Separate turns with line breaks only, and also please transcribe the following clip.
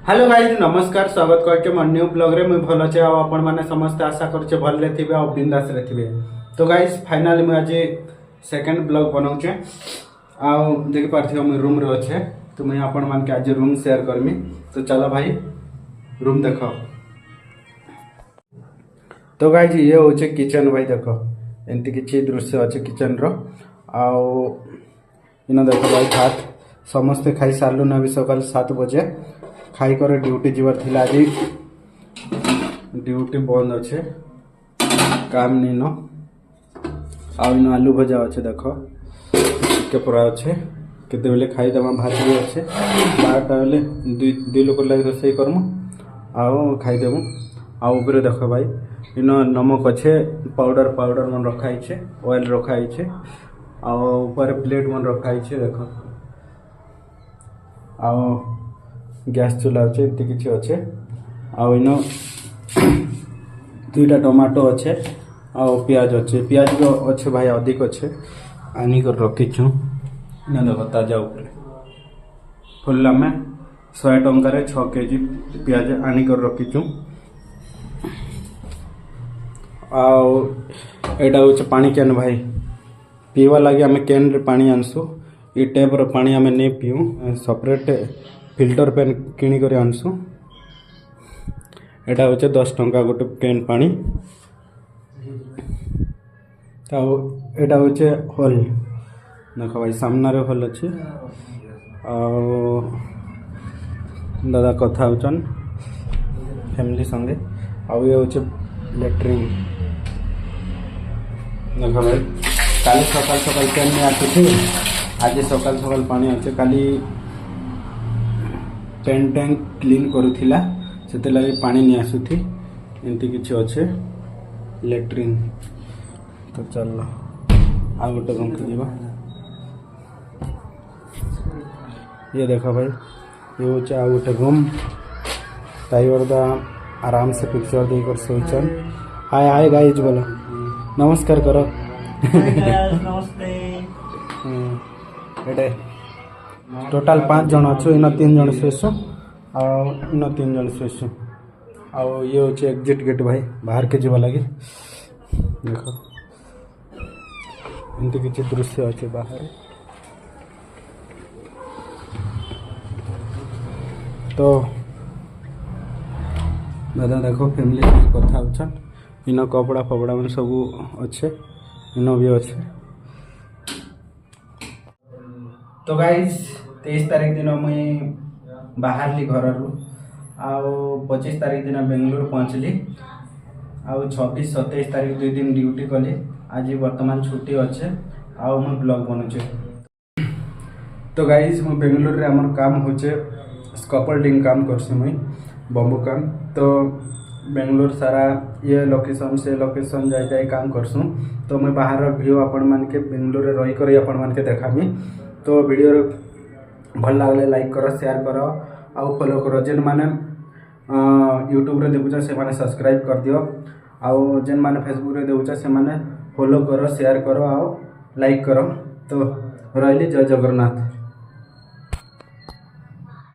Hello guys नमस्कार स्वागत करके मोर न्यू ब्लॉग रे मुझे भल अच्छे आपण मैंने समस्ते आशा करछे भले थिबे और बिंदास रे थिबे। तो गाइज फाइनली मुझे आज सेकंड ब्लॉग बनाऊचे आ देख पारथिबे मुझे रूम रे अच्छे तो मुझे आपण मान के आज रूम शेयर करमी। तो चलो भाई रूम देखो। तो गाइज ये होचे किचन भाई देखो एंती किछि दृश्य अच्छे किचन रो आउ इन देखो भाई भात समस्ते खाई सारलु ना। अभी सकाल 7 बजे खाई कर ड्यूटी जीवार थिला आज ड्यूटी बंद अच्छे काम नहीं न आउ आलू भजा अच्छे देख के पूरा अच्छे केते बेले खाईदेमा भात भी अच्छे 12टा बेले दुई लोक लगे रोसई करमु आउ खाईदेमु। आउ ऊपर देख भाई इन नमक अच्छे पाउडर मन रखाई छे ऑयल रखाई छे आउ ऊपर प्लेट मन रखाई छे देख आउ गैस चूल्हा अच्छे एमती किसी अच्छे आउ इन 2टा टमाटो अच्छे आउ पियाज अच्छे पियाज जो अच्छे भाई अधिक अच्छे आनी कर रखीचु ना देखो ताजा ऊपर फुल में 100 टंकार 6 केजी पियाज आनी कर रखीचु। आउ एटा होचे पानी कैन भाई पीवा लगे आम कैन रे पानी आनसु ई टाइप रो पानी आम नहीं पीऊ सेपरेट फिल्टर पेन किणी कर आनसु। एटा होचे 10 टंका गोटे कैन पानी। तो एटा होचे हॉल देखो भाई सामना रे हॉल अच्छे दादा कथा होचन फैमिली संगे आउ ये होचे लैट्रिन देखो भाई काली सकाल कैन में आती थी आज सकाल पानी अच्छे काली पेन टैंक क्लीन करूथिला से लगे पानी नहीं आसुथी एमती किसी अच्छे लैट्रिन। तो चल आ गोटे रूम को जीवा ये देखो भाई ये होचे आ गोटे रूम टाइगर दा आराम से पिक्चर देकर सोचन हाय हाय गाइज बोलो नमस्कार करो
नमस्ते
एटे टोटाल 5 जन अच्छु इन 3 जन शेषु इन 3 जन शेषु आउ ये होचे एग्जिट गेट भाई बाहर के जीवा लगे देखो एमती किसी दृश्य अच्छे बाहर। तो दादा देखो फैमिली कथा होचन इन कपड़ा फपड़ा मन सब अच्छे इन भी अच्छे। तो गाइज 23 तारीख दिन मुई बाहरली घर रू आउ 25 तारीख दिन बेंगलुरु पहुँचली आउ 26 27 तारीख 2 दिन ड्यूटी कली आज वर्तमान छुट्टी अच्छे आउ मैं ब्लॉग बनूचे। तो गाइज मु बेंगलुरु रे हमर काम होचे स्कॉपल्डिंग काम करसी मुई बम्बू काम। तो बेंगलुरु सारा ये लोकेशन से लोकेशन जाए काम करसूँ। तो मैं बाहर व्यू आपण मान के बेंगलुरु रे रही कर आपण मान के देखामी। तो वीडियो भल लगले लाइक करो शेयर करो आउ फॉलो करो जेन माने यूट्यूब रे देखुचा से माने सब्सक्राइब कर दियो आउ जेन माने फेसबुक रे देखुचा से माने फॉलो करो शेयर करो आउ लाइक करो। तो रहली जय जगन्नाथ।